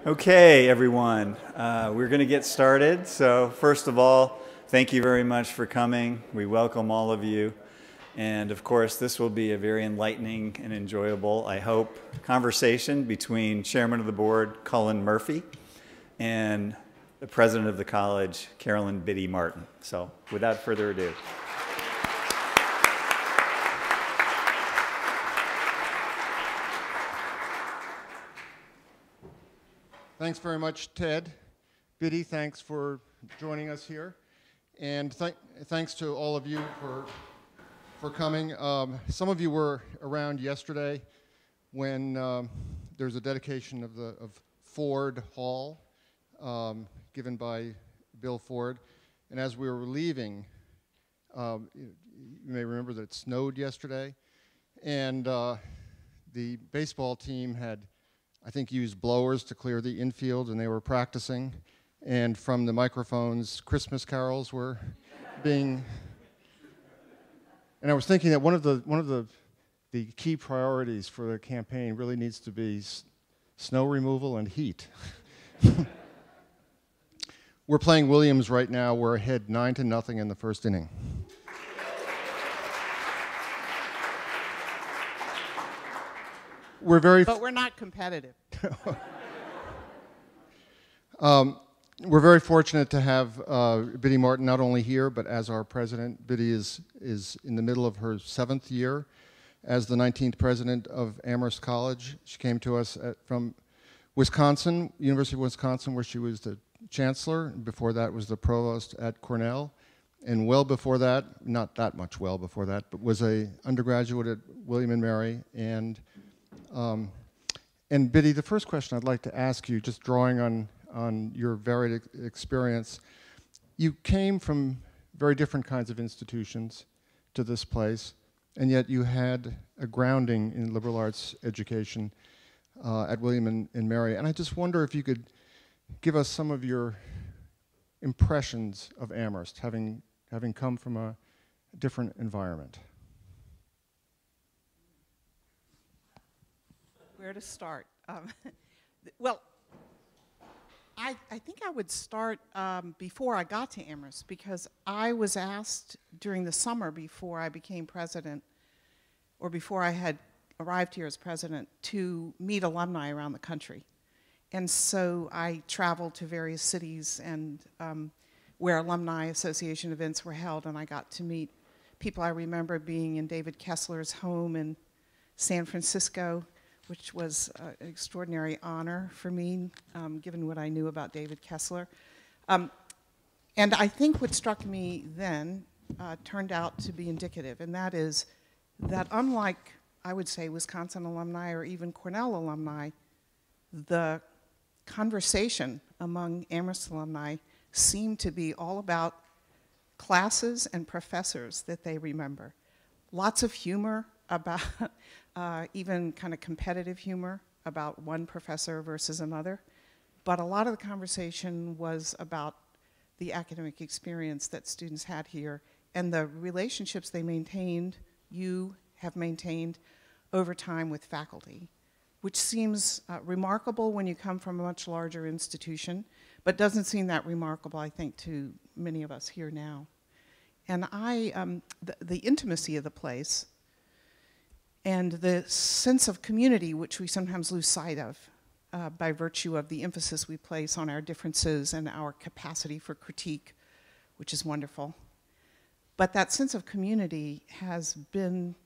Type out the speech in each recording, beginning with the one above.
Okay, everyone, we're going to get started. So first of all, thank you very much for coming. We welcome all of you. And of course, this will be a very enlightening and enjoyable, I hope, conversation between Chairman of the Board, Cullen Murphy, and the President of the College, Carolyn Biddy Martin. So without further ado. Thanks very much, Ted. Biddy, thanks for joining us here. And thanks to all of you for coming. Some of you were around yesterday when there was a dedication of Ford Hall given by Bill Ford. And as we were leaving, you may remember that it snowed yesterday. And the baseball team had, I think, used blowers to clear the infield, and they were practicing. And from the microphones, Christmas carols were being. And I was thinking that one of the key priorities for the campaign really needs to be snow removal and heat. We're playing Williams right now. We're ahead 9-0 in the first inning. But we're not competitive. We're very fortunate to have Biddy Martin not only here, but as our president. Biddy is in the middle of her 7th year as the 19th president of Amherst College. She came to us from Wisconsin, University of Wisconsin, where she was the chancellor. Before that was the provost at Cornell. And well before that, not that much well before that, but was an undergraduate at William & Mary. And Biddy, the first question I'd like to ask you, just drawing on your varied experience, you came from very different kinds of institutions to this place, and yet you had a grounding in liberal arts education at William & Mary. And I just wonder if you could give us some of your impressions of Amherst, having come from a different environment. Where to start? Well, I think I would start before I got to Amherst, because I was asked during the summer before I became president, or before I had arrived here as president, to meet alumni around the country. And so I traveled to various cities and where alumni association events were held, and I got to meet people I remember being in David Kessler's home in San Francisco, which was an extraordinary honor for me, given what I knew about David Kessler. And I think what struck me then turned out to be indicative, and that is that unlike, I would say, Wisconsin alumni or even Cornell alumni, the conversation among Amherst alumni seemed to be all about classes and professors that they remember. Lots of humor about even kind of competitive humor about one professor versus another. But a lot of the conversation was about the academic experience that students had here and the relationships they maintained, you have maintained over time with faculty, which seems remarkable when you come from a much larger institution, but doesn't seem that remarkable, I think, to many of us here now. And the intimacy of the place and the sense of community, which we sometimes lose sight of by virtue of the emphasis we place on our differences and our capacity for critique, which is wonderful. But that sense of community has been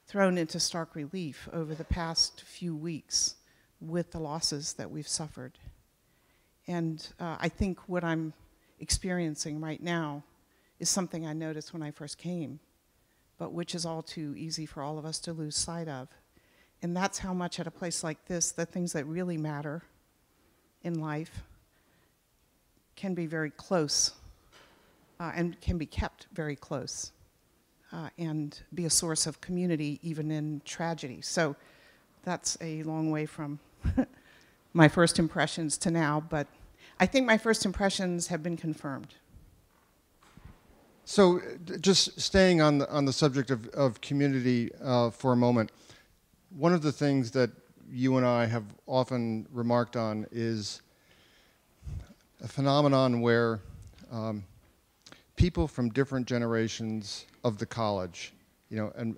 thrown into stark relief over the past few weeks with the losses that we've suffered. And I think what I'm experiencing right now is something I noticed when I first came, but which is all too easy for all of us to lose sight of. And that's how much at a place like this, the things that really matter in life can be very close and can be kept very close and be a source of community even in tragedy. So that's a long way from my first impressions to now, but I think my first impressions have been confirmed. So just staying on the subject of community for a moment, one of the things that you and I have often remarked on is a phenomenon where people from different generations of the college, you know, and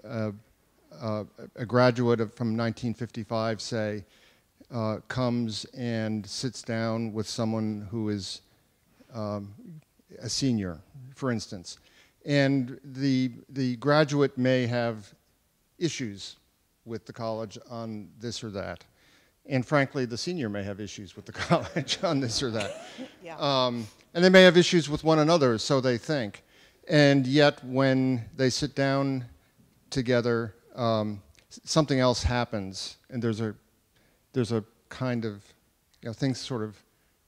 a graduate from 1955, say, comes and sits down with someone who is a senior, for instance, and the graduate may have issues with the college on this or that, and frankly, the senior may have issues with the college on this or that. Yeah. And they may have issues with one another, so they think. And yet, when they sit down together, something else happens, and there's a kind of, you know, things sort of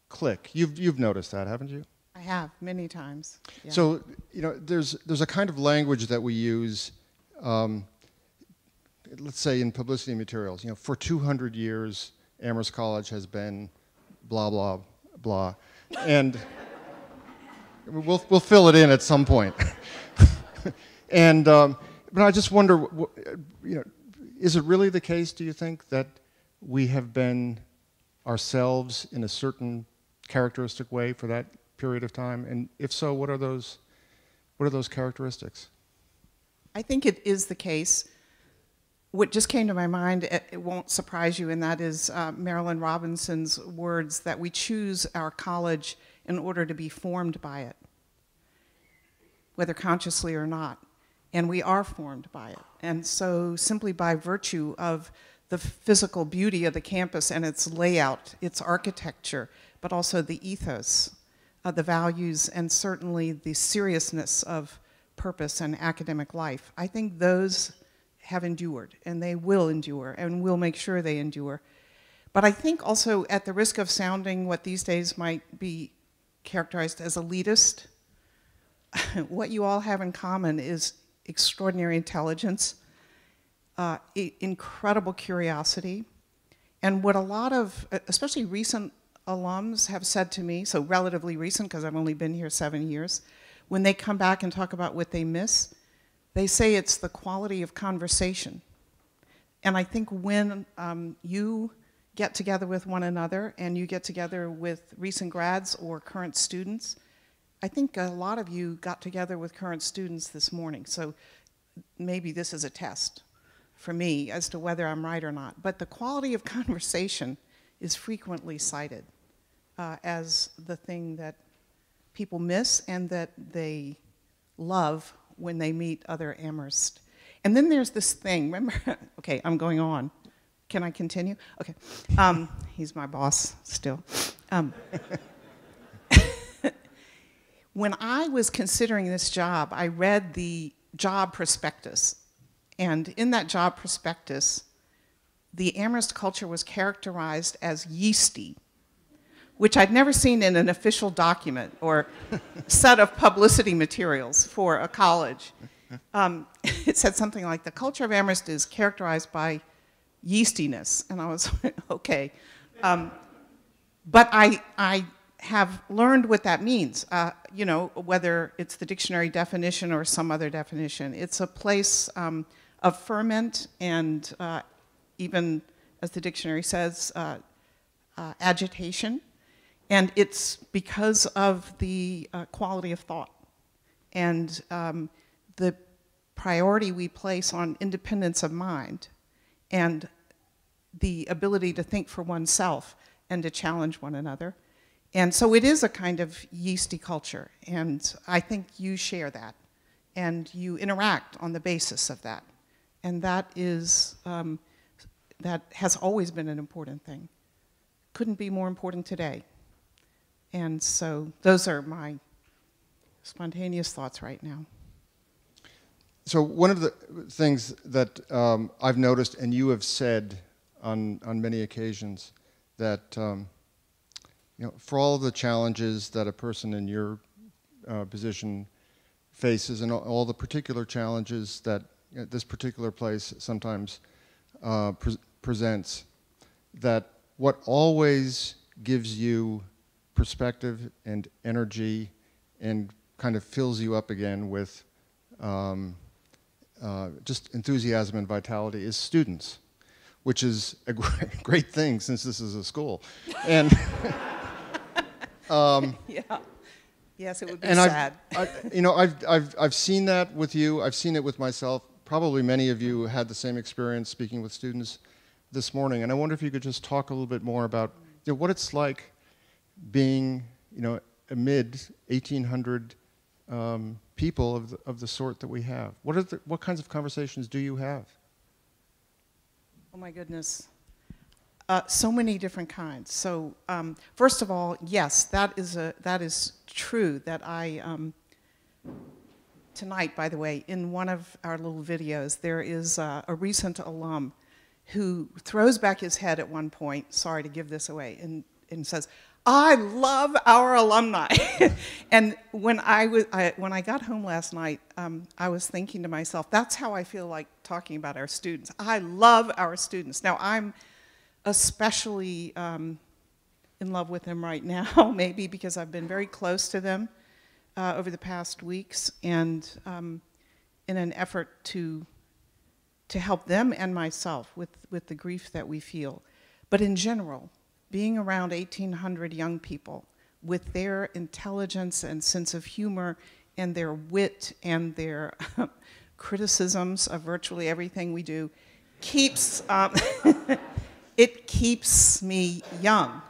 click. You've noticed that, haven't you? I have many times. Yeah. So, you know, there's a kind of language that we use. Let's say in publicity materials, you know, for 200 years, Amherst College has been blah blah blah, and we'll fill it in at some point. And but I just wonder, you know, is it really the case? Do you think that we have been ourselves in a certain characteristic way for that period of time? And if so, what are those characteristics? I think it is the case. What just came to my mind, it won't surprise you, and that is Marilyn Robinson's words that we choose our college in order to be formed by it, whether consciously or not. And we are formed by it. And so simply by virtue of the physical beauty of the campus and its layout, its architecture, but also the ethos, the values, and certainly the seriousness of purpose and academic life, I think those have endured, and they will endure, and we'll make sure they endure. But I think also, at the risk of sounding what these days might be characterized as elitist, what you all have in common is extraordinary intelligence, incredible curiosity, and what a lot of, especially recent alums have said to me, so relatively recent because I've only been here 7 years, when they come back and talk about what they miss, they say it's the quality of conversation. And I think when you get together with one another and you get together with recent grads or current students, I think a lot of you got together with current students this morning. So maybe this is a test for me as to whether I'm right or not. But the quality of conversation is frequently cited as the thing that people miss and that they love when they meet other Amherst. And then there's this thing, remember, okay, I'm going on. Can I continue? Okay, he's my boss still. When I was considering this job, I read the job prospectus. And in that job prospectus, the Amherst culture was characterized as yeasty, which I'd never seen in an official document or set of publicity materials for a college. It said something like, the culture of Amherst is characterized by yeastiness. And I was, okay. But I have learned what that means, you know, whether it's the dictionary definition or some other definition. It's a place of ferment and even, as the dictionary says, agitation. And it's because of the quality of thought and the priority we place on independence of mind and the ability to think for oneself and to challenge one another. And so it is a kind of yeasty culture, and I think you share that, and you interact on the basis of that. And that is, that has always been an important thing. Couldn't be more important today. And so those are my spontaneous thoughts right now. So one of the things that I've noticed, and you have said on many occasions, that you know, for all of the challenges that a person in your position faces, and all the particular challenges that this particular place sometimes presents, that what always gives you perspective and energy and kind of fills you up again with just enthusiasm and vitality is students. which is a great thing since this is a school. And Yeah. Yes, it would be and sad. I've seen that with you. I've seen it with myself. Probably many of you had the same experience speaking with students this morning. And I wonder if you could just talk a little bit more about what it's like being amid 1,800 people of the sort that we have. What kinds of conversations do you have? Oh my goodness. So many different kinds. So first of all, yes, that is true that I, tonight, by the way, in one of our little videos, there is a recent alum who throws back his head at one point, sorry to give this away, and says, "I love our alumni." And when I got home last night, I was thinking to myself, that's how I feel like talking about our students. I love our students. Now, I'm especially in love with them right now, maybe because I've been very close to them over the past weeks, and in an effort to help them and myself with the grief that we feel. But in general, being around 1,800 young people with their intelligence and sense of humor and their wit and their criticisms of virtually everything we do keeps, it keeps me young.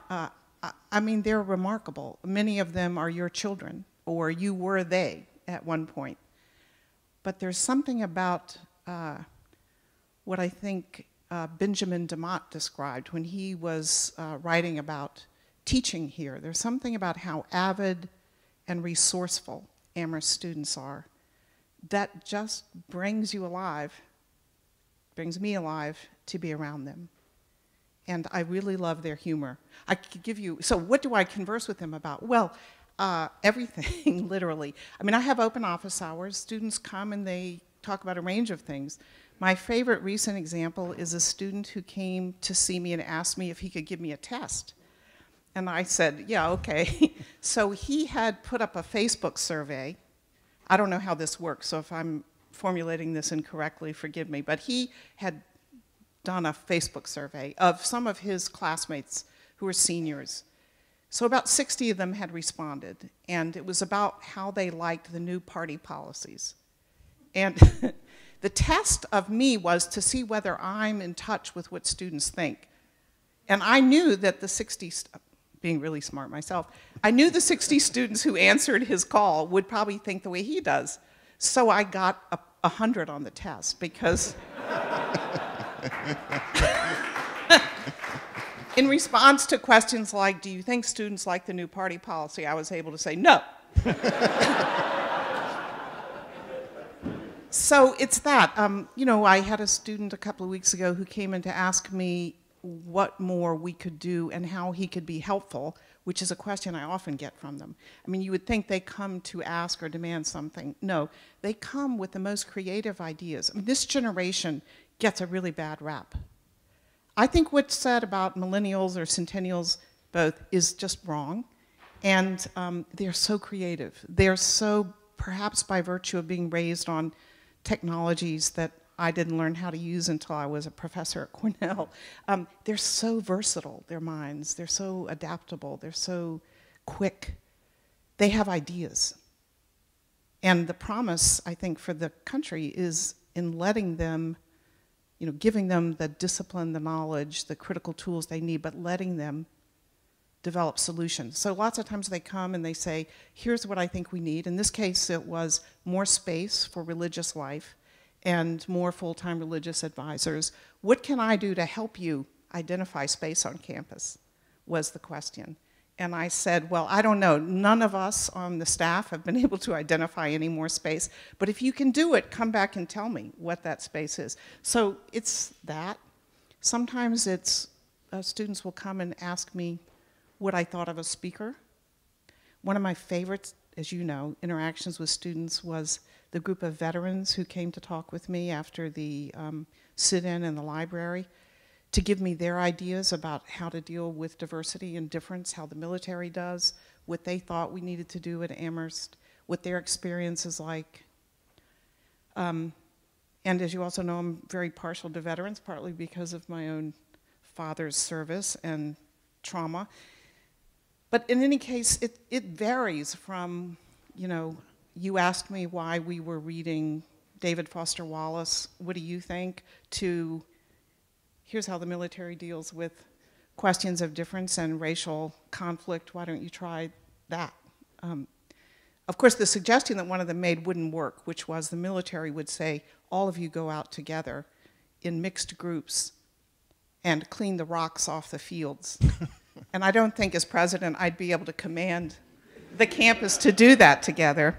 I mean, they're remarkable. Many of them are your children, or you were they at one point. But there's something about what I think Benjamin DeMott described when he was writing about teaching here. There's something about how avid and resourceful Amherst students are that just brings you alive, brings me alive to be around them. And I really love their humor. I could give you, so what do I converse with them about? Well, everything, literally. I mean, I have open office hours. Students come and they talk about a range of things. My favorite recent example is a student who came to see me and asked me if he could give me a test. And I said, yeah, okay. So he had put up a Facebook survey. I don't know how this works, so if I'm formulating this incorrectly, forgive me. But he had done a Facebook survey of some of his classmates who were seniors. So about 60 of them had responded, and it was about how they liked the new party policies. And the test of me was to see whether I'm in touch with what students think. And I knew that the 60, being really smart myself, I knew the 60 students who answered his call would probably think the way he does. So I got 100 on the test because in response to questions like, do you think students like the new party policy, I was able to say no. So it's that. I had a student a couple of weeks ago who came in to ask me what more we could do and how he could be helpful, which is a question I often get from them. I mean, you would think they come to ask or demand something. No, they come with the most creative ideas. I mean, this generation gets a really bad rap. I think what's said about millennials or centennials both is just wrong, and they're so creative. They're so, perhaps by virtue of being raised on technologies that I didn't learn how to use until I was a professor at Cornell. They're so versatile, their minds. They're so adaptable. They're so quick. They have ideas. And the promise, I think, for the country is in letting them, giving them the discipline, the knowledge, the critical tools they need, but letting them develop solutions. So lots of times they come and they say, here's what I think we need. In this case, it was more space for religious life and more full-time religious advisors. What can I do to help you identify space on campus, was the question. And I said, well, I don't know. None of us on the staff have been able to identify any more space. But if you can do it, come back and tell me what that space is. So it's that. Sometimes it's students will come and ask me what I thought of a speaker. One of my favorite, as you know, interactions with students was the group of veterans who came to talk with me after the sit-in in the library to give me their ideas about how to deal with diversity and difference, how the military does, what they thought we needed to do at Amherst, what their experience is like. And as you also know, I'm very partial to veterans, partly because of my own father's service and trauma. But in any case, it varies from, you know, you asked me why we were reading David Foster Wallace, what do you think, to here's how the military deals with questions of difference and racial conflict, why don't you try that? Of course, the suggestion that one of them made wouldn't work, which was the military would say, all of you go out together in mixed groups and clean the rocks off the fields. And I don't think as president I'd be able to command the campus to do that together,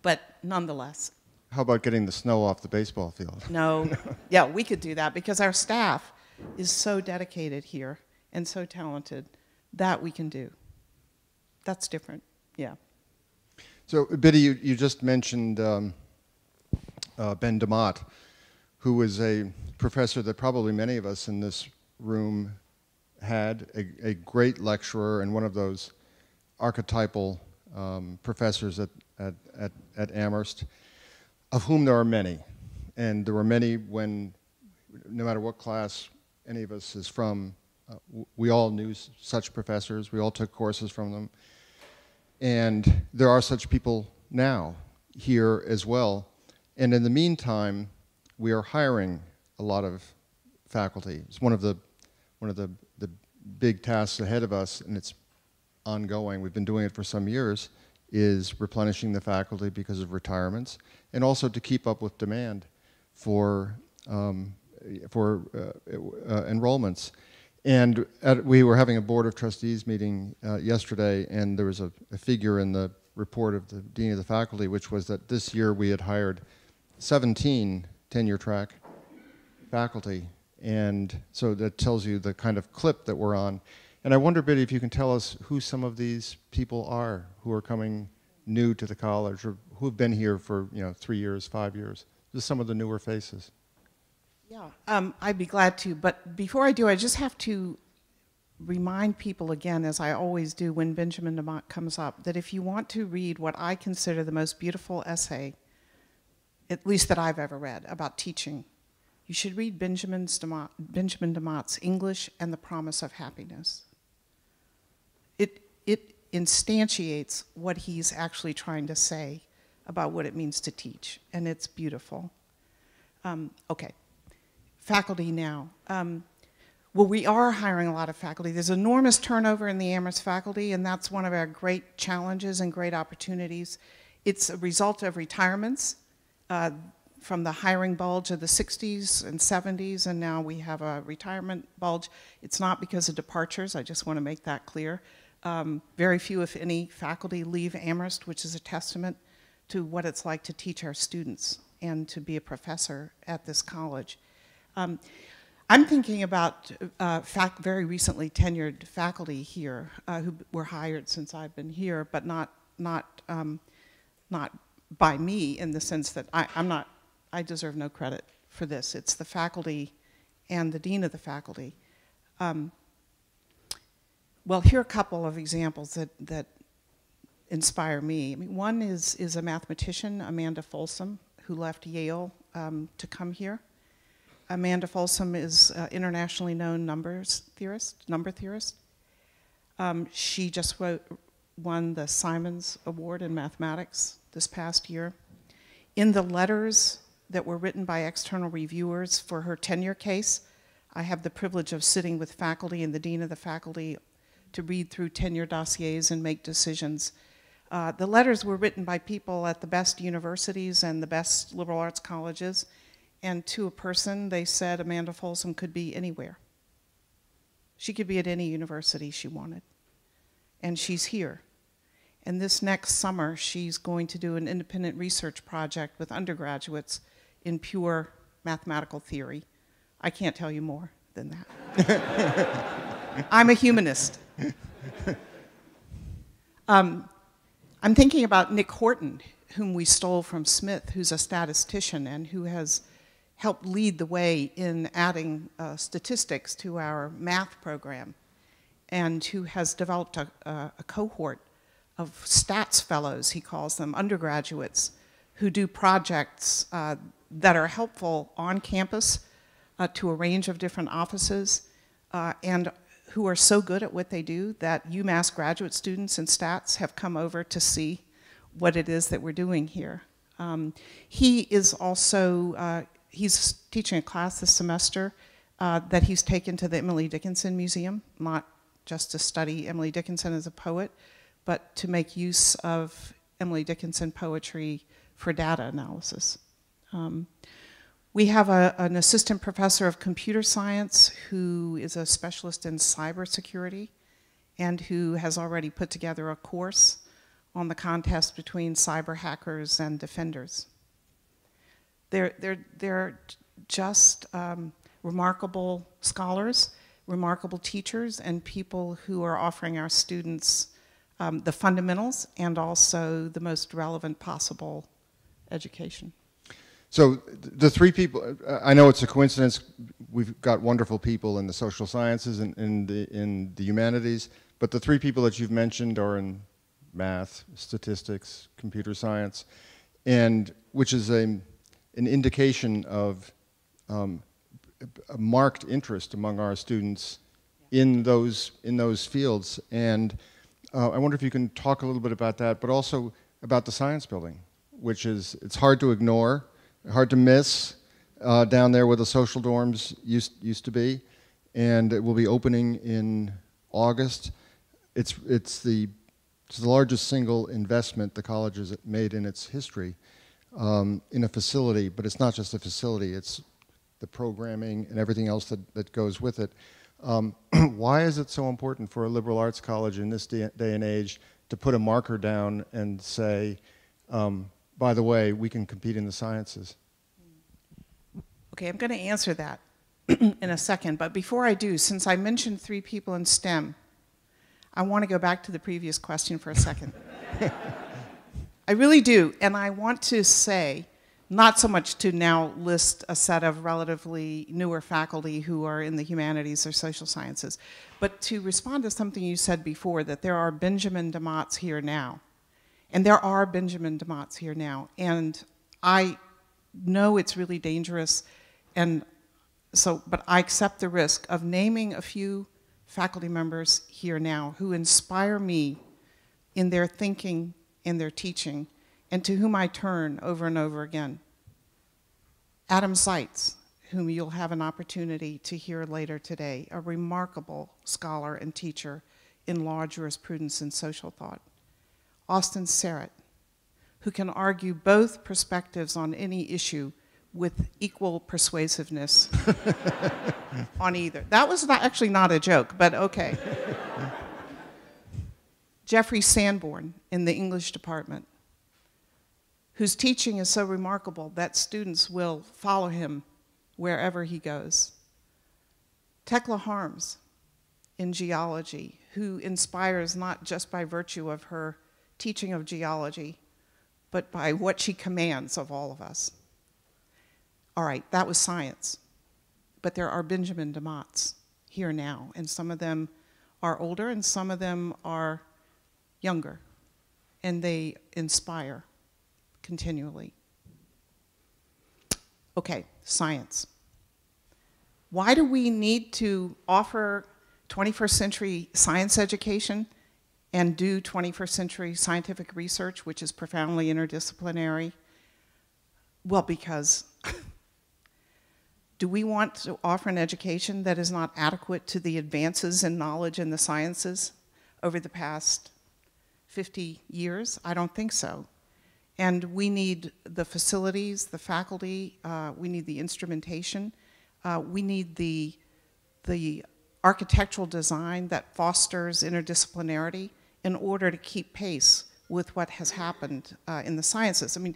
but nonetheless. How about getting the snow off the baseball field? No, yeah, we could do that because our staff is so dedicated here and so talented that we can do. That's different, yeah. So, Biddy, you just mentioned Ben DeMott, who was a professor that probably many of us in this room had, a great lecturer and one of those archetypal professors at Amherst, of whom there are many. And there were many when, no matter what class any of us is from, we all knew such professors, we all took courses from them. And there are such people now here as well. And in the meantime, we are hiring a lot of faculty. It's one of the big tasks ahead of us, and it's ongoing. We've been doing it for some years, is replenishing the faculty because of retirements, and also to keep up with demand for enrollments. And we were having a Board of Trustees meeting yesterday, and there was a figure in the report of the Dean of the Faculty, which was that this year we had hired 17 tenure track faculty. And so that tells you the kind of clip that we're on. And I wonder, Biddy, if you can tell us who some of these people are who are coming new to the college or who have been here for 3 years, 5 years. Just some of the newer faces. Yeah, I'd be glad to. But before I do, I just have to remind people again, as I always do when Benjamin DeMott comes up, that if you want to read what I consider the most beautiful essay, at least that I've ever read, about teaching, you should read Benjamin DeMott's English and the Promise of Happiness. It instantiates what he's actually trying to say about what it means to teach, and it's beautiful. Okay, faculty now. Well, we are hiring a lot of faculty. There's enormous turnover in the Amherst faculty, and that's one of our great challenges and great opportunities. It's a result of retirements from the hiring bulge of the 60s and 70s, and now we have a retirement bulge. It's not because of departures, I just want to make that clear. Very few, if any, faculty leave Amherst, which is a testament to what it's like to teach our students and to be a professor at this college. I'm thinking about very recently tenured faculty here who were hired since I've been here, but not by me in the sense that I deserve no credit for this. It's the faculty and the dean of the faculty. Well, here are a couple of examples that inspire me. I mean, one is a mathematician, Amanda Folsom, who left Yale to come here. Amanda Folsom is an internationally known number theorist. She just won the Simons Award in mathematics this past year. In the letters that were written by external reviewers for her tenure case, I have the privilege of sitting with faculty and the dean of the faculty to read through tenure dossiers and make decisions. The letters were written by people at the best universities and the best liberal arts colleges, and to a person, they said Amanda Folsom could be anywhere. She could be at any university she wanted. And she's here. And this next summer, she's going to do an independent research project with undergraduates in pure mathematical theory. I can't tell you more than that. I'm a humanist. I'm thinking about Nick Horton, whom we stole from Smith, who's a statistician and who has helped lead the way in adding statistics to our math program, and who has developed a cohort of stats fellows, he calls them, undergraduates, who do projects that are helpful on campus to a range of different offices, and who are so good at what they do that UMass graduate students in stats have come over to see what it is that we're doing here. He is also, he's teaching a class this semester that he's taken to the Emily Dickinson Museum, not just to study Emily Dickinson as a poet, but to make use of Emily Dickinson poetry for data analysis. We have an assistant professor of computer science who is a specialist in cybersecurity and who has already put together a course on the contest between cyber hackers and defenders. They're just remarkable scholars, remarkable teachers, and people who are offering our students the fundamentals and also the most relevant possible education. So the three people, I know it's a coincidence, we've got wonderful people in the social sciences and in the humanities, but the three people that you've mentioned are in math, statistics, computer science, and which is an indication of a marked interest among our students in those fields. And I wonder if you can talk a little bit about that, but also about the science building, which is, it's hard to ignore, hard to miss down there where the social dorms used to be, and it will be opening in August. It's the largest single investment the college has made in its history in a facility, but it's not just a facility, it's the programming and everything else that goes with it. Why is it so important for a liberal arts college in this day and age to put a marker down and say, by the way, we can compete in the sciences? Okay, I'm going to answer that in a second, but before I do, since I mentioned three people in STEM, I want to go back to the previous question for a second. I really do, and I want to say, not so much to now list a set of relatively newer faculty who are in the humanities or social sciences, but to respond to something you said before, that there are Benjamin DeMotts here now. And there are Benjamin DeMotts here now, and I know it's really dangerous, and so, but I accept the risk of naming a few faculty members here now who inspire me in their thinking, in their teaching, and to whom I turn over and over again. Adam Seitz, whom you'll have an opportunity to hear later today, a remarkable scholar and teacher in law, jurisprudence, and social thought. Austin Serrett, who can argue both perspectives on any issue with equal persuasiveness on either. That was actually not a joke, but okay. Jeffrey Sanborn in the English department, whose teaching is so remarkable that students will follow him wherever he goes. Tekla Harms in geology, who inspires not just by virtue of her teaching of geology, but by what she commands of all of us. All right, that was science. But there are Benjamin DeMotts here now, and some of them are older and some of them are younger, and they inspire continually. Okay, science. Why do we need to offer 21st century science education and do 21st century scientific research, which is profoundly interdisciplinary? Well, because do we want to offer an education that is not adequate to the advances in knowledge in the sciences over the past 50 years? I don't think so. And we need the facilities, the faculty, we need the instrumentation, we need the architectural design that fosters interdisciplinarity in order to keep pace with what has happened in the sciences. I mean,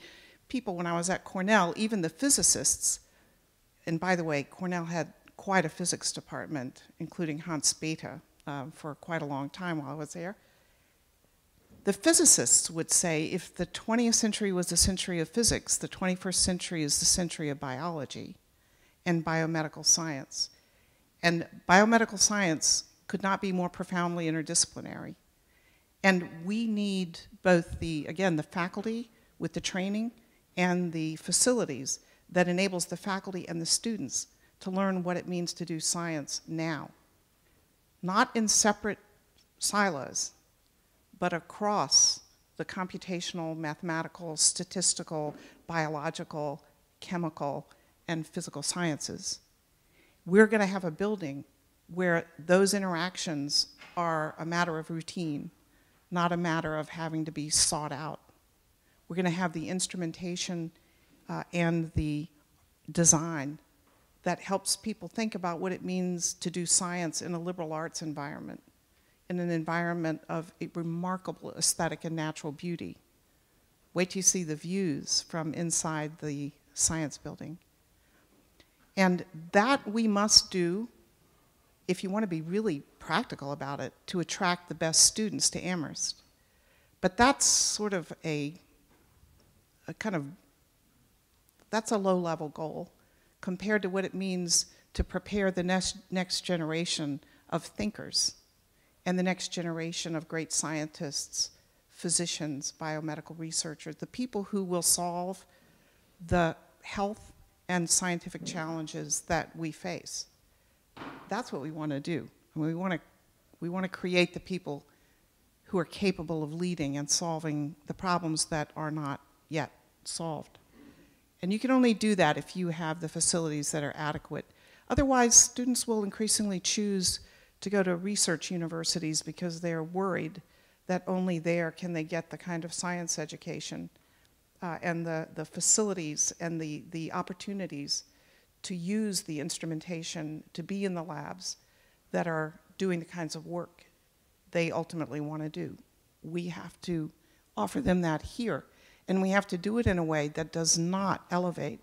people, when I was at Cornell, even the physicists, and by the way, Cornell had quite a physics department, including Hans Bethe, for quite a long time while I was there. The physicists would say if the 20th century was the century of physics, the 21st century is the century of biology and biomedical science. And biomedical science could not be more profoundly interdisciplinary. And we need both the, again, the faculty with the training and the facilities that enables the faculty and the students to learn what it means to do science now. Not in separate silos, but across the computational, mathematical, statistical, biological, chemical, and physical sciences. We're going to have a building where those interactions are a matter of routine, not a matter of having to be sought out. We're going to have the instrumentation and the design that helps people think about what it means to do science in a liberal arts environment, in an environment of a remarkable aesthetic and natural beauty. Wait till you see the views from inside the science building. And that we must do, if you want to be really practical about it, to attract the best students to Amherst. But that's sort of that's a low-level goal compared to what it means to prepare the next generation of thinkers and the next generation of great scientists, physicians, biomedical researchers, the people who will solve the health and scientific challenges that we face. That's what we want to do. And we want to create the people who are capable of leading and solving the problems that are not yet solved. And you can only do that if you have the facilities that are adequate. Otherwise, students will increasingly choose to go to research universities because they're worried that only there can they get the kind of science education and the facilities and the opportunities to use the instrumentation to be in the labs that are doing the kinds of work they ultimately want to do. We have to offer them that here, and we have to do it in a way that does not elevate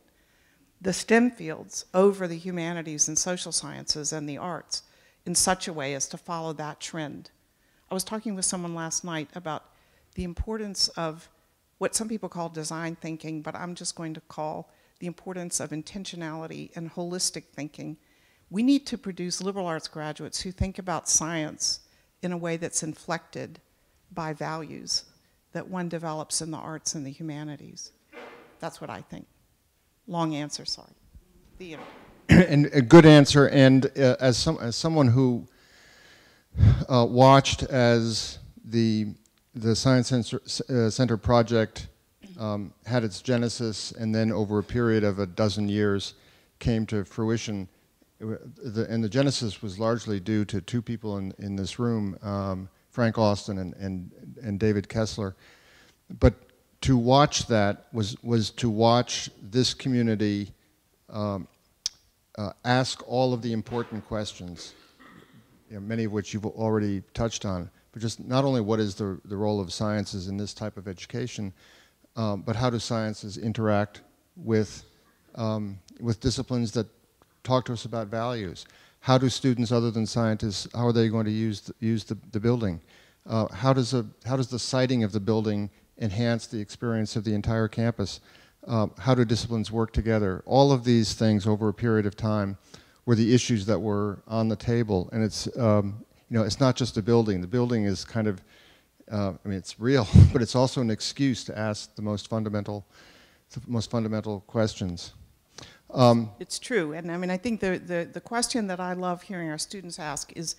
the STEM fields over the humanities and social sciences and the arts in such a way as to follow that trend. I was talking with someone last night about the importance of what some people call design thinking, but I'm just going to call the importance of intentionality and holistic thinking. We need to produce liberal arts graduates who think about science in a way that's inflected by values that one develops in the arts and the humanities. That's what I think. Long answer, sorry. The And a good answer, and as someone who watched as the Science Center project had its genesis and then over a period of a dozen years came to fruition, and the genesis was largely due to two people in this room, Frank Austin and David Kessler. But to watch that was to watch this community ask all of the important questions, many of which you've already touched on, but just not only what is the role of sciences in this type of education, but how do sciences interact with disciplines that talk to us about values? How do students other than scientists, how are they going to use the building? How does the siting of the building enhance the experience of the entire campus? How do disciplines work together? All of these things over a period of time were the issues that were on the table. And it's, it's not just a building. The building is kind of, it's real, but it's also an excuse to ask the most fundamental questions. It's true, and I think the question that I love hearing our students ask is,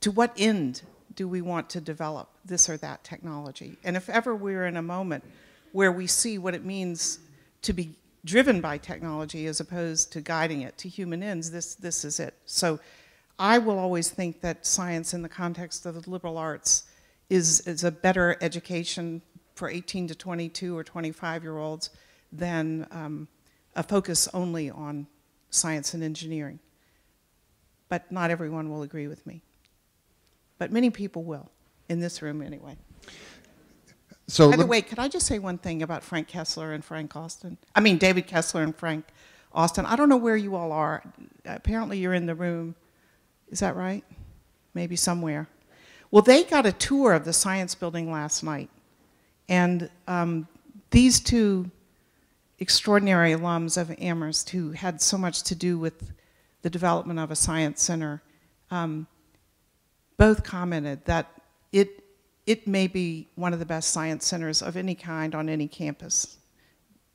to what end do we want to develop this or that technology? And if ever we're in a moment where we see what it means to be driven by technology as opposed to guiding it to human ends, this is it. So I will always think that science in the context of the liberal arts is a better education for 18 to 22 or 25-year-olds than a focus only on science and engineering. But not everyone will agree with me. But many people will, in this room anyway. So by the way, could I just say one thing about Frank Kessler and Frank Austin? I mean, David Kessler and Frank Austin. I don't know where you all are. Apparently you're in the room. Is that right? Maybe somewhere. Well, they got a tour of the science building last night. And these two extraordinary alums of Amherst who had so much to do with the development of a science center both commented that it may be one of the best science centers of any kind on any campus.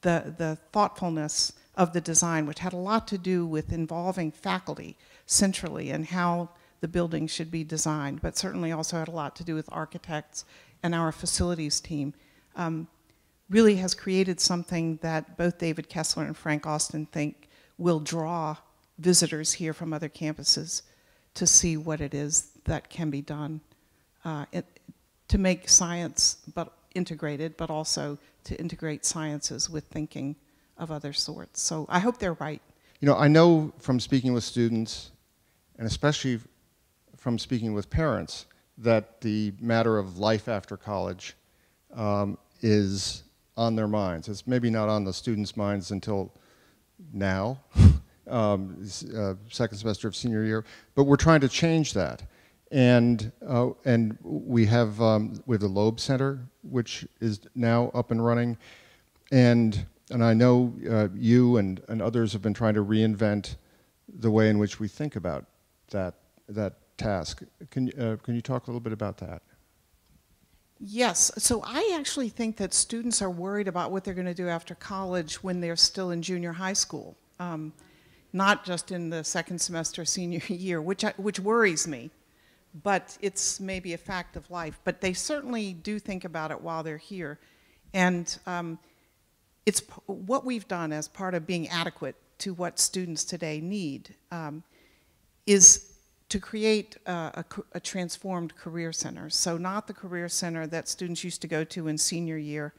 The thoughtfulness of the design, which had a lot to do with involving faculty centrally and how the building should be designed, but certainly also had a lot to do with architects and our facilities team, really has created something that both David Kessler and Frank Austin think will draw visitors here from other campuses to see what it is that can be done to make science but integrated, but also to integrate sciences with thinking of other sorts. So I hope they're right. You know, I know from speaking with students, and especially from speaking with parents, that the matter of life after college is on their minds. It's maybe not on the students' minds until now, second semester of senior year, but we're trying to change that. And we have the Loeb Center, which is now up and running, and I know you and others have been trying to reinvent the way in which we think about that task. Can you talk a little bit about that? Yes, so I actually think that students are worried about what they're going to do after college when they're still in junior high school, not just in the second semester senior year, which worries me, but it's maybe a fact of life. But they certainly do think about it while they're here, and it's what we've done as part of being adequate to what students today need is to create a transformed career center. So not the career center that students used to go to in senior year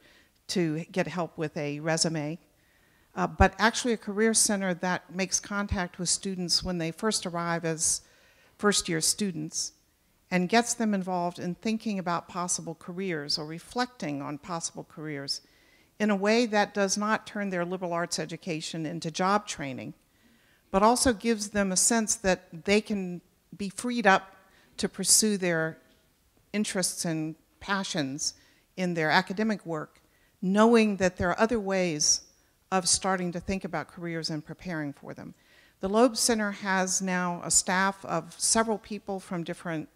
to get help with a resume, but actually a career center that makes contact with students when they first arrive as first-year students and gets them involved in thinking about possible careers or reflecting on possible careers in a way that does not turn their liberal arts education into job training, but also gives them a sense that they can be freed up to pursue their interests and passions in their academic work, knowing that there are other ways of starting to think about careers and preparing for them. The Loeb Center has now a staff of several people from different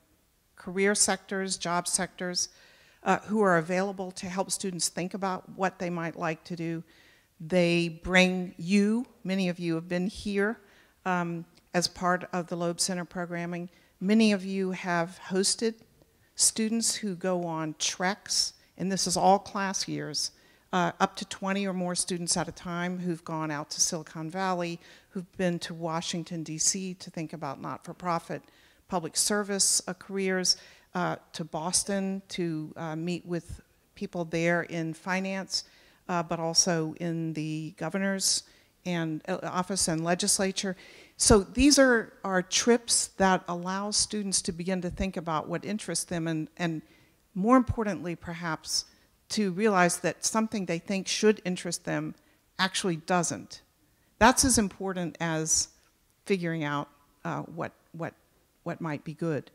career sectors, job sectors, who are available to help students think about what they might like to do. They bring you, many of you have been here, as part of the Loeb Center programming. Many of you have hosted students who go on treks, and this is all class years, up to 20 or more students at a time who've gone out to Silicon Valley, who've been to Washington, D.C. to think about not-for-profit public service careers, to Boston to meet with people there in finance, but also in the governor's and office and legislature. So these are trips that allow students to begin to think about what interests them and more importantly, perhaps, to realize that something they think should interest them actually doesn't. That's as important as figuring out what might be good.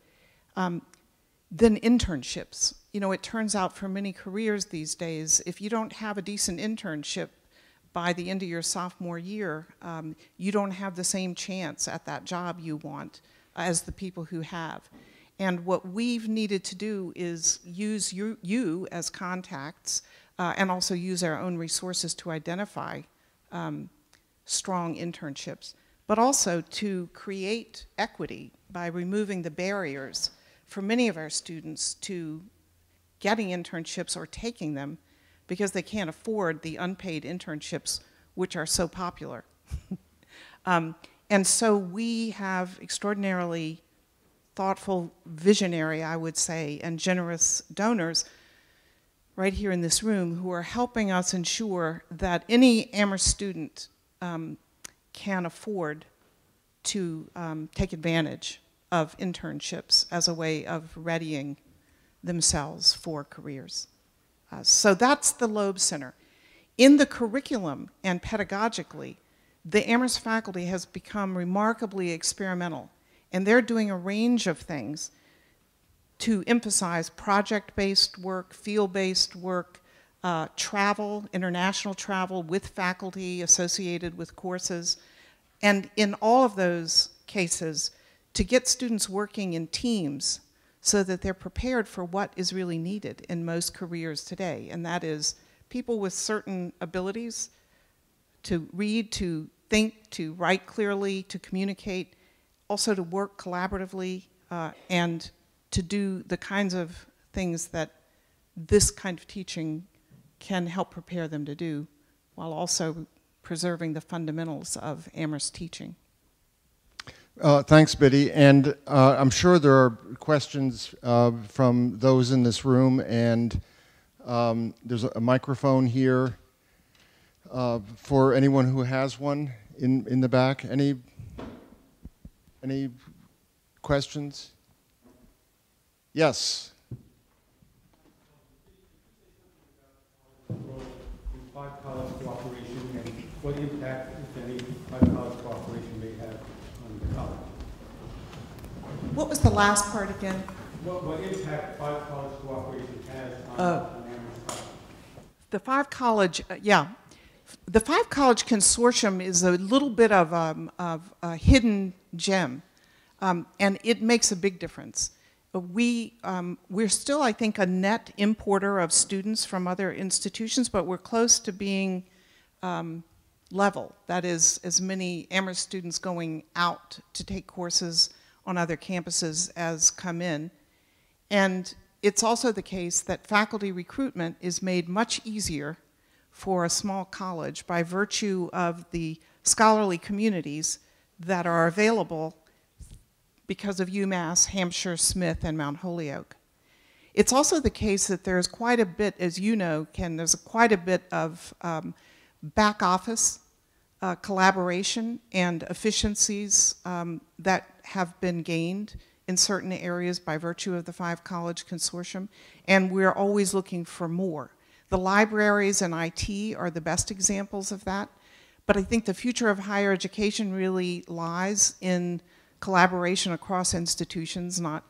Then internships. You know, it turns out for many careers these days, if you don't have a decent internship by the end of your sophomore year, you don't have the same chance at that job you want as the people who have. And what we've needed to do is use you as contacts and also use our own resources to identify strong internships, but also to create equity by removing the barriers for many of our students to getting internships or taking them because they can't afford the unpaid internships, which are so popular. And so we have extraordinarily thoughtful, visionary, I would say, and generous donors right here in this room who are helping us ensure that any Amherst student can afford to take advantage of internships as a way of readying themselves for careers. So that's the Loeb Center. In the curriculum and pedagogically, the Amherst faculty has become remarkably experimental, and they're doing a range of things to emphasize project-based work, field-based work, travel, international travel with faculty associated with courses, and in all of those cases, to get students working in teams so that they're prepared for what is really needed in most careers today, and that is people with certain abilities to read, to think, to write clearly, to communicate, also to work collaboratively, and to do the kinds of things that this kind of teaching can help prepare them to do, while also preserving the fundamentals of Amherst teaching. Thanks, Biddy. And I'm sure there are questions from those in this room, and there's a microphone here for anyone who has one in the back. Any questions? Yes. Five college cooperation and what impact, if any, five college cooperation may have on the college. What was the last part again? What impact five college cooperation has on Amherst College? The five college, yeah. The five college consortium is a little bit of a hidden gem, and it makes a big difference. We're still, I think, a net importer of students from other institutions, but we're close to being level. That is, as many Amherst students going out to take courses on other campuses as come in. And it's also the case that faculty recruitment is made much easier for a small college by virtue of the scholarly communities that are available because of UMass, Hampshire, Smith, and Mount Holyoke. It's also the case that there's quite a bit, as you know, Ken, there's quite a bit of back office collaboration and efficiencies that have been gained in certain areas by virtue of the five college consortium, and we're always looking for more. The libraries and IT are the best examples of that, but I think the future of higher education really lies in collaboration across institutions, not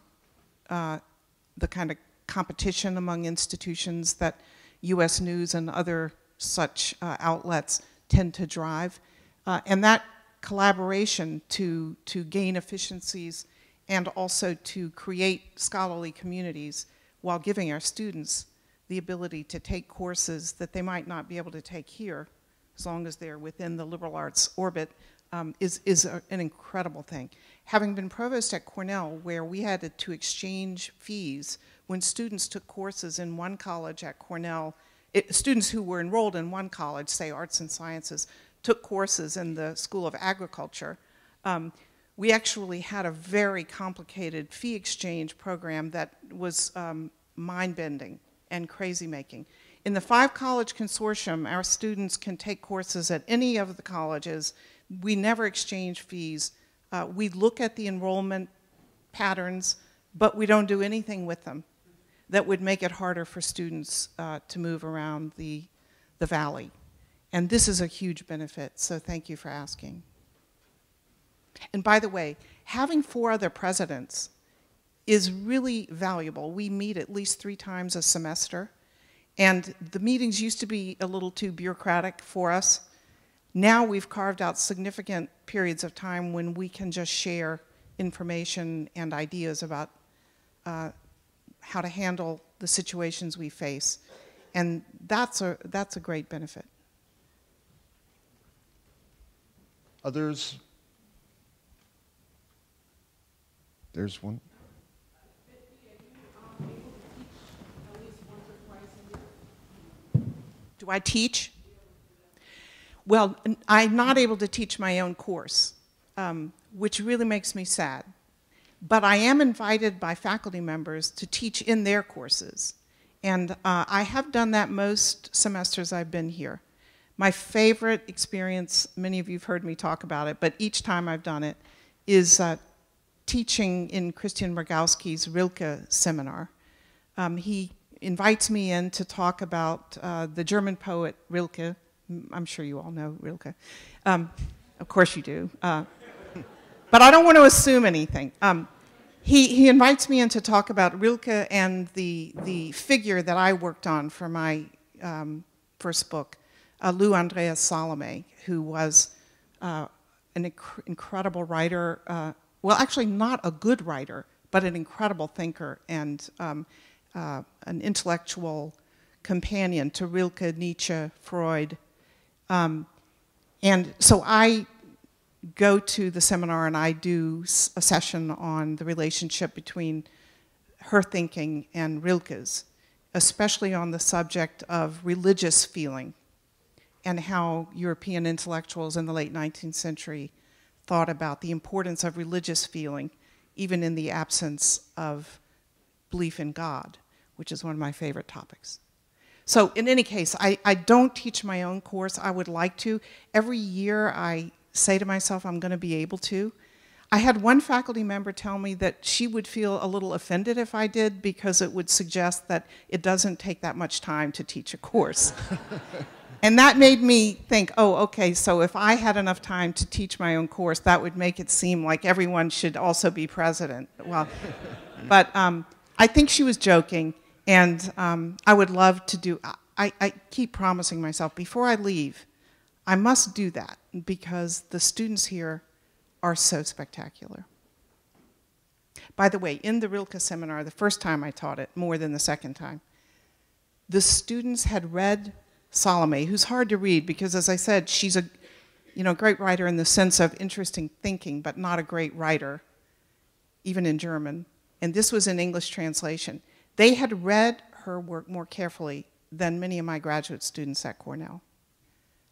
the kind of competition among institutions that U.S. News and other such outlets tend to drive. And that collaboration to gain efficiencies and also to create scholarly communities while giving our students the ability to take courses that they might not be able to take here, as long as they're within the liberal arts orbit, is an incredible thing. Having been provost at Cornell, where we had to exchange fees when students took courses in one college at Cornell, students who were enrolled in one college, say arts and sciences, took courses in the School of Agriculture, we actually had a very complicated fee exchange program that was mind-bending and crazy-making. In the five college consortium, our students can take courses at any of the colleges. We never exchange fees. We look at the enrollment patterns, but we don't do anything with them that would make it harder for students to move around the valley. And this is a huge benefit, so thank you for asking. And by the way, having 4 other presidents is really valuable. We meet at least 3 times a semester, and the meetings used to be a little too bureaucratic for us. Now we've carved out significant periods of time when we can just share information and ideas about how to handle the situations we face, and that's a great benefit. Others? There's one. Do I teach? Well, I'm not able to teach my own course, which really makes me sad. But I am invited by faculty members to teach in their courses. And I have done that most semesters I've been here. My favorite experience, many of you have heard me talk about it, but each time I've done it, is teaching in Christian Rogowski's Rilke seminar. He invites me in to talk about the German poet Rilke. I'm sure you all know Rilke. Of course you do. But I don't want to assume anything. He invites me in to talk about Rilke and the figure that I worked on for my first book, Lou Andreas Salome, who was an incredible writer, well, actually not a good writer, but an incredible thinker and an intellectual companion to Rilke, Nietzsche, Freud. And so I go to the seminar and I do a session on the relationship between her thinking and Rilke's, especially on the subject of religious feeling and how European intellectuals in the late 19th century thought about the importance of religious feeling, even in the absence of belief in God, which is one of my favorite topics. So in any case, I don't teach my own course. I would like to. Every year I say to myself I'm going to be able to. I had one faculty member tell me that she would feel a little offended if I did because it would suggest that it doesn't take that much time to teach a course. And that made me think, oh, okay, so if I had enough time to teach my own course, that would make it seem like everyone should also be president. Well, but I think she was joking, and I would love to do, I keep promising myself, before I leave, I must do that because the students here are so spectacular. By the way, in the Rilke seminar, the first time I taught it, more than the second time, the students had read Salome, who's hard to read because, as I said, she's a great writer in the sense of interesting thinking, but not a great writer, even in German. And this was an English translation. They had read her work more carefully than many of my graduate students at Cornell.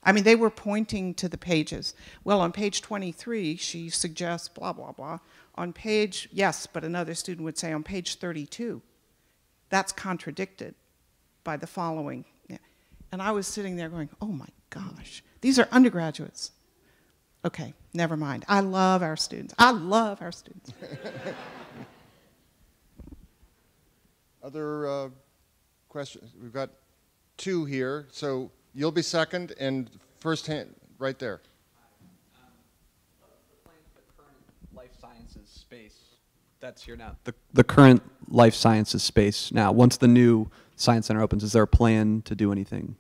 I mean, they were pointing to the pages. Well, on page 23, she suggests blah, blah, blah. On page, yes, but another student would say on page 32, that's contradicted by the following. And I was sitting there going, oh my gosh, these are undergraduates. Okay, never mind. I love our students. I love our students. Other questions? We've got two here. So you'll be second, and first hand, right there. The current life sciences space that's here now. The current life sciences space now. Once the new Science Center opens, is there a plan to do anything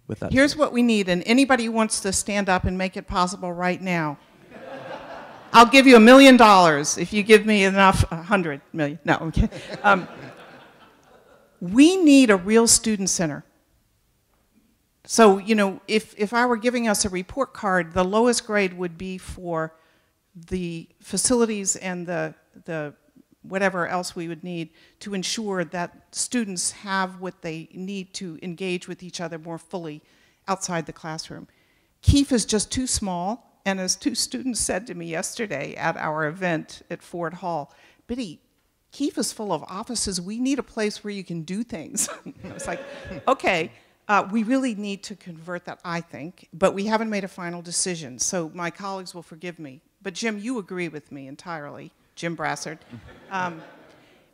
with that? Here's space? what we need, and anybody who wants to stand up and make it possible right now, I'll give you $1 million if you give me enough, 100 million. No, I'm kidding. We need a real student center. So, if I were giving us a report card, the lowest grade would be for the facilities and the whatever else we would need to ensure that students have what they need to engage with each other more fully outside the classroom. Keefe is just too small, and as two students said to me yesterday at our event at Ford Hall, Biddy, Keefe is full of offices. We need a place where you can do things. I was like, okay, we really need to convert that, I think, but we haven't made a final decision, so my colleagues will forgive me. But Jim, you agree with me entirely. Jim Brassard.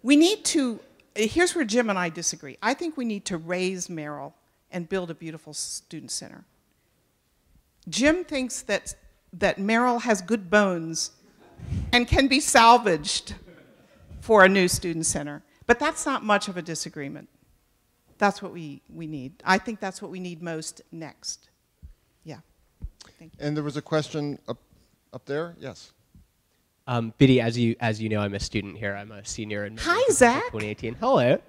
We need to, here's where Jim and I disagree. I think we need to raise Merrill and build a beautiful student center. Jim thinks that Merrill has good bones and can be salvaged for a new student center. But that's not much of a disagreement. That's what we need. I think that's what we need most next. Yeah, thank you. And there was a question up there, yes. Biddy, as you know, I'm a student here. I'm a senior in Hi, Zach. 2018. Hello.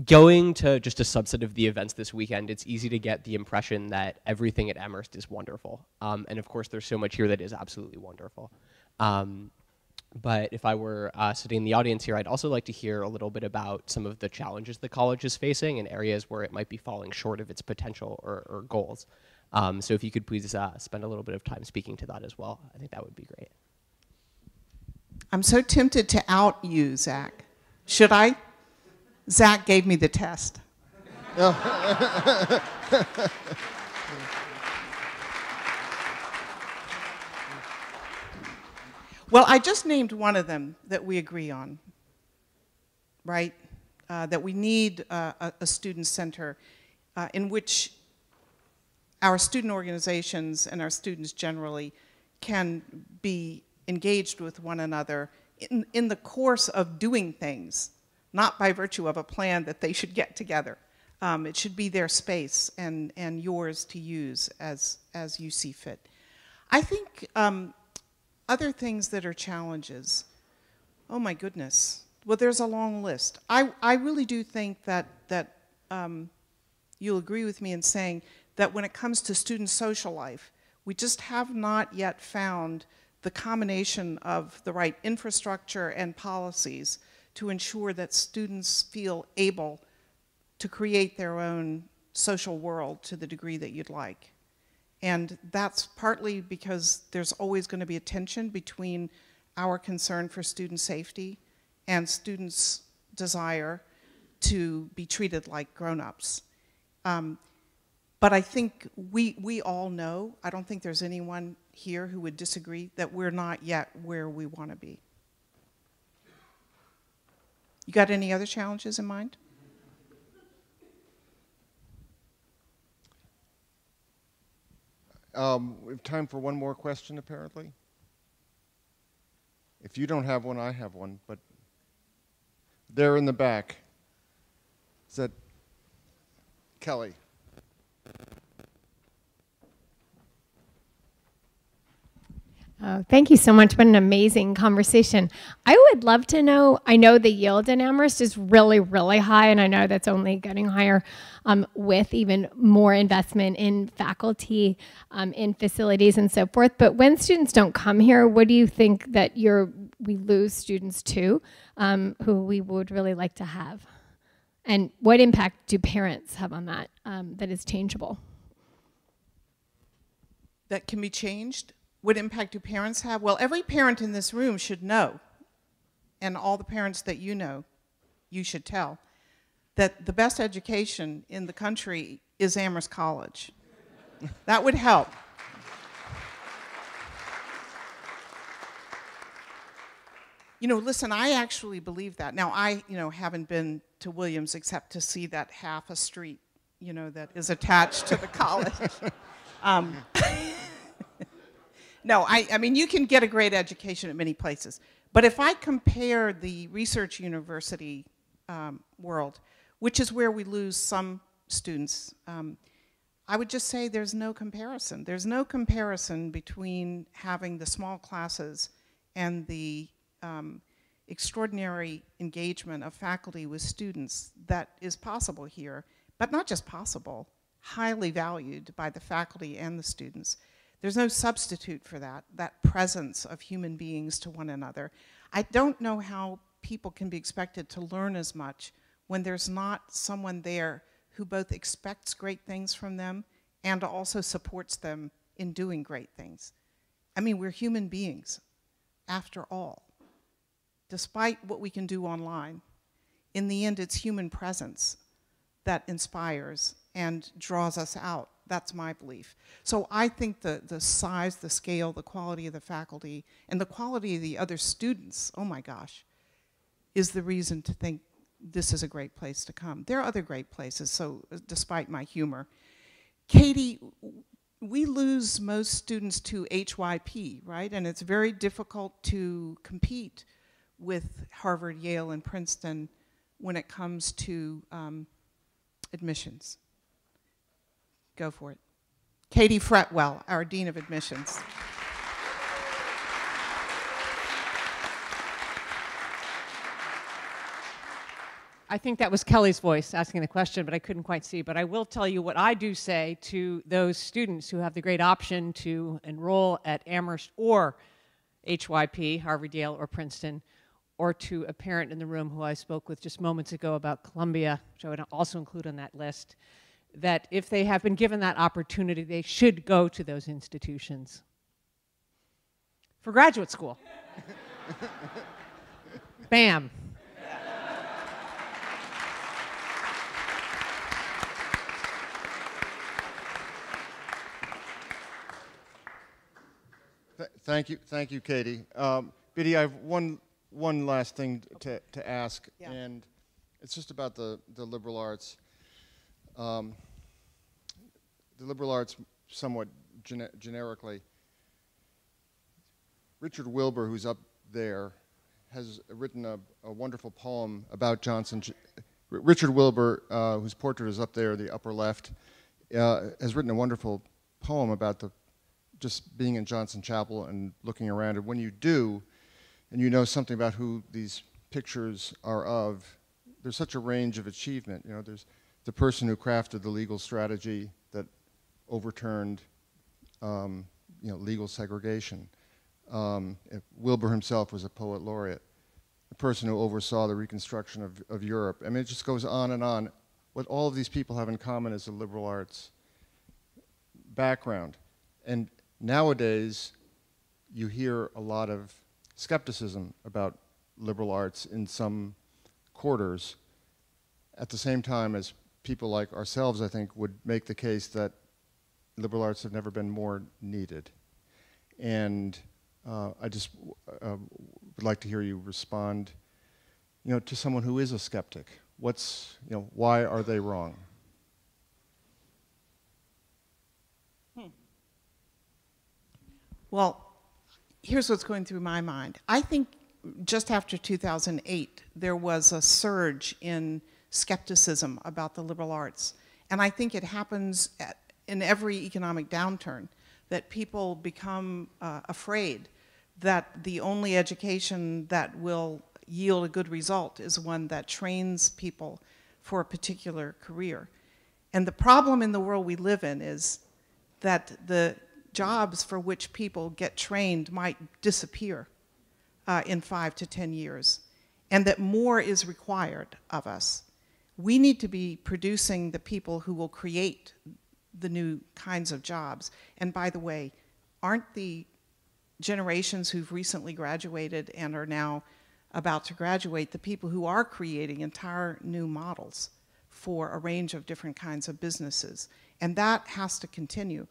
Going to just a subset of the events this weekend, it's easy to get the impression that everything at Amherst is wonderful. And of course, there's so much here that is absolutely wonderful. But if I were sitting in the audience here, I'd also like to hear a little bit about some of the challenges the college is facing and areas where it might be falling short of its potential or goals. So if you could please spend a little bit of time speaking to that as well, I think that would be great. I'm so tempted to out you, Zach. Should I? Zach gave me the test. Well, I just named one of them that we agree on, right? That we need a student center in which our student organizations and our students generally can be engaged with one another in the course of doing things, not by virtue of a plan that they should get together. It should be their space and yours to use as you see fit. I think other things that are challenges, oh my goodness. Well, there's a long list. I really do think that you'll agree with me in saying that when it comes to student social life, we just have not yet found the combination of the right infrastructure and policies to ensure that students feel able to create their own social world to the degree that you'd like. And that's partly because there's always going to be a tension between our concern for student safety and students' desire to be treated like grown-ups. But I think we all know, I don't think there's anyone here who would disagree, that we're not yet where we want to be. You got any other challenges in mind? We have time for one more question, apparently. If you don't have one, I have one, but there in the back. Is that Kelly? Oh, thank you so much. What an amazing conversation. I would love to know, I know the yield in Amherst is really, really high, and I know that's only getting higher with even more investment in faculty, in facilities and so forth. But when students don't come here, what do you think that we lose students to who we would really like to have? And what impact do parents have on that that is changeable? That can be changed? What impact do parents have? Well, every parent in this room should know, and all the parents that you know, you should tell, that the best education in the country is Amherst College. That would help. You know, listen, I actually believe that. Now, I, haven't been to Williams except to see that half a street, that is attached to the college. No, I mean, you can get a great education at many places. But if I compare the research university world, which is where we lose some students, I would just say there's no comparison. There's no comparison between having the small classes and the extraordinary engagement of faculty with students that is possible here, but not just possible, highly valued by the faculty and the students. There's no substitute for that presence of human beings to one another. I don't know how people can be expected to learn as much when there's not someone there who both expects great things from them and also supports them in doing great things. I mean, we're human beings, after all. Despite what we can do online, in the end, it's human presence that inspires and draws us out. That's my belief. So I think the size, the scale, the quality of the faculty, and the quality of the other students, oh my gosh, is the reason to think this is a great place to come. There are other great places, so despite my humor. Katie, we lose most students to HYP, right? And it's very difficult to compete with Harvard, Yale, and Princeton when it comes to admissions. Go for it. Katie Fretwell, our Dean of Admissions. I think that was Kelly's voice asking the question, but I couldn't quite see. But I will tell you what I do say to those students who have the great option to enroll at Amherst or HYP, Harvard, Yale, or Princeton, or to a parent in the room who I spoke with just moments ago about Columbia, which I would also include on that list, that if they have been given that opportunity, they should go to those institutions for graduate school. Bam. Thank you, Katie. Biddy, I have one last thing to ask, Yeah. and it's just about the liberal arts. The liberal arts, somewhat generically. Richard Wilbur, who's up there, has written a wonderful poem about Johnson. Richard Wilbur, whose portrait is up there, the upper left, has written a wonderful poem about just being in Johnson Chapel and looking around. And when you do, and you know something about who these pictures are of, there's such a range of achievement. There's the person who crafted the legal strategy that overturned legal segregation. Wilbur himself was a poet laureate, the person who oversaw the reconstruction of Europe. I mean, it just goes on and on. What all of these people have in common is a liberal arts background. And nowadays, you hear a lot of skepticism about liberal arts in some quarters, at the same time as people like ourselves, I think, would make the case that liberal arts have never been more needed. And I just would like to hear you respond, to someone who is a skeptic. Why are they wrong? Well, here's what's going through my mind. I think just after 2008, there was a surge in skepticism about the liberal arts. And I think it happens in every economic downturn, that people become afraid that the only education that will yield a good result is one that trains people for a particular career. And the problem in the world we live in is that the jobs for which people get trained might disappear in 5 to 10 years, and that more is required of us. We need to be producing the people who will create the new kinds of jobs. And by the way, aren't the generations who've recently graduated and are now about to graduate the people who are creating entire new models for a range of different kinds of businesses? And that has to continue.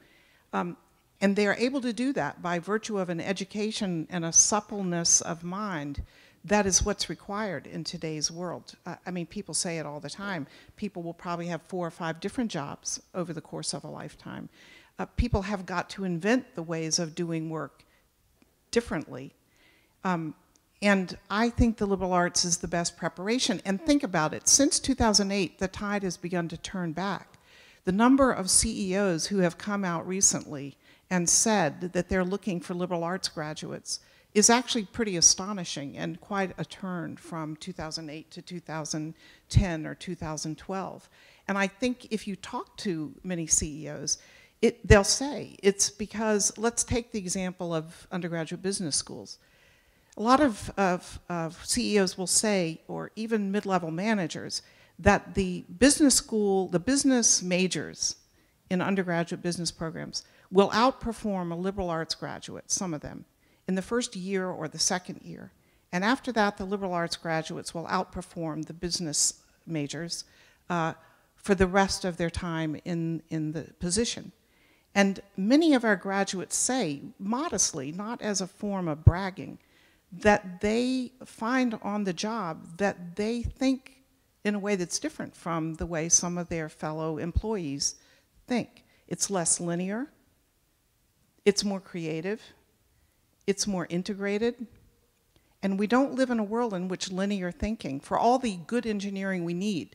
And they are able to do that by virtue of an education and a suppleness of mind that is what's required in today's world. I mean, people say it all the time. People will probably have 4 or 5 different jobs over the course of a lifetime. People have got to invent the ways of doing work differently. And I think the liberal arts is the best preparation. And think about it. Since 2008, the tide has begun to turn back. The number of CEOs who have come out recently and said that they're looking for liberal arts graduates is actually pretty astonishing and quite a turn from 2008 to 2010 or 2012. And I think if you talk to many CEOs, they'll say it's because, let's take the example of undergraduate business schools. A lot of CEOs will say, or even mid-level managers, that the business school, the business majors in undergraduate business programs will outperform a liberal arts graduate, some of them, in the first year or the second year. And after that, the liberal arts graduates will outperform the business majors for the rest of their time in the position. And many of our graduates say, modestly, not as a form of bragging, that they find on the job that they think in a way that's different from the way some of their fellow employees think. It's less linear, it's more creative, it's more integrated, and we don't live in a world in which linear thinking, for all the good engineering we need,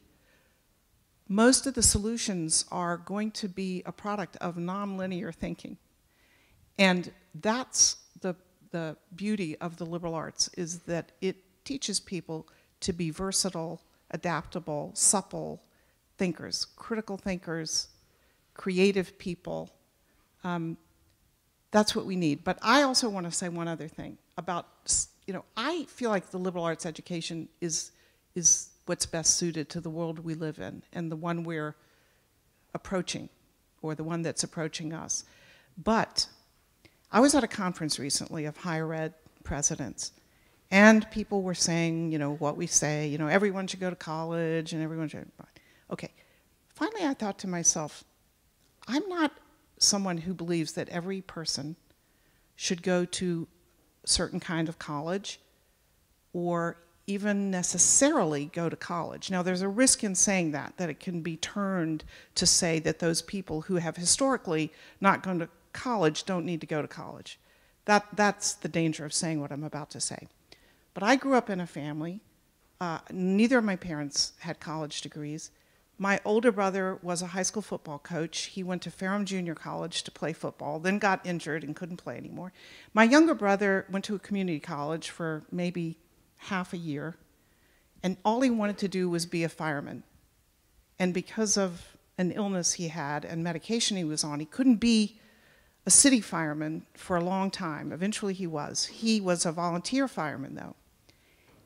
most of the solutions are going to be a product of nonlinear thinking. And that's the beauty of the liberal arts, is that it teaches people to be versatile, adaptable, supple thinkers, critical thinkers, creative people. That's what we need. But I also want to say one other thing about, I feel like the liberal arts education is what's best suited to the world we live in and the one we're approaching, or the one that's approaching us. But I was at a conference recently of higher ed presidents, and people were saying, what we say, everyone should go to college and everyone should. Okay. Finally, I thought to myself, I'm not someone who believes that every person should go to a certain kind of college or even necessarily go to college. Now, there's a risk in saying that it can be turned to say that those people who have historically not gone to college don't need to go to college. That's the danger of saying what I'm about to say. But I grew up in a family, neither of my parents had college degrees. My older brother was a high school football coach. He went to Ferrum Junior College to play football, then got injured and couldn't play anymore. My younger brother went to a community college for maybe half a year, and all he wanted to do was be a fireman. And because of an illness he had and medication he was on. He couldn't be a city fireman for a long time. Eventually he was. He was a volunteer fireman, though.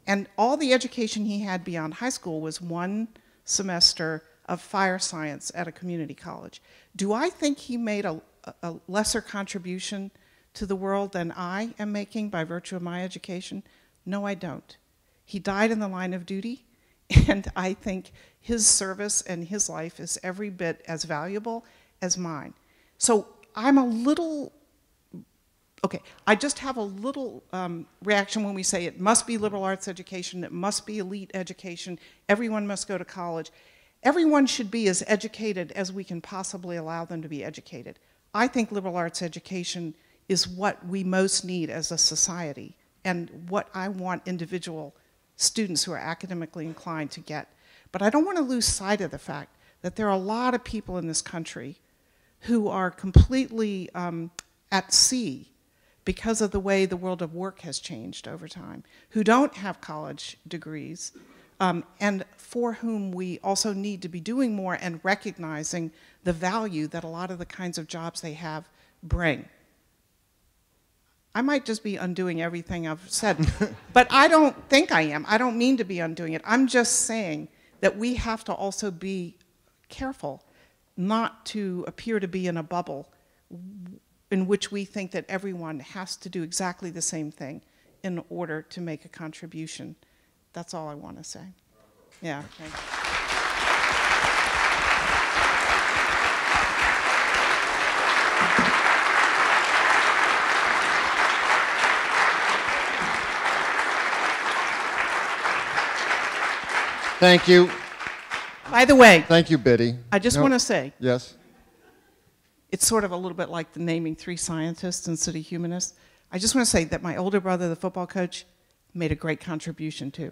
And all the education he had beyond high school was 1 semester of fire science at a community college. Do I think he made a lesser contribution to the world than I am making by virtue of my education? No, I don't. He died in the line of duty, and I think his service and his life is every bit as valuable as mine. So I'm a little, okay, I just have a little reaction when we say it must be liberal arts education, it must be elite education, everyone must go to college. Everyone should be as educated as we can possibly allow them to be educated. I think liberal arts education is what we most need as a society and what I want individual students who are academically inclined to get. But I don't want to lose sight of the fact that there are a lot of people in this country who are completely at sea because of the way the world of work has changed over time, who don't have college degrees, and for whom we also need to be doing more and recognizing the value that a lot of the kinds of jobs they have bring. I might just be undoing everything I've said, but I don't think I am. I don't mean to be undoing it. I'm just saying that we have to also be careful not to appear to be in a bubble in which we think that everyone has to do exactly the same thing in order to make a contribution. That's all I want to say. Yeah, thank you. Thank you. By the way, Thank you, Biddy. I just want to say, Yes. it's sort of a little bit like the naming 3 scientists instead of humanists. I just want to say that my older brother, the football coach, made a great contribution too.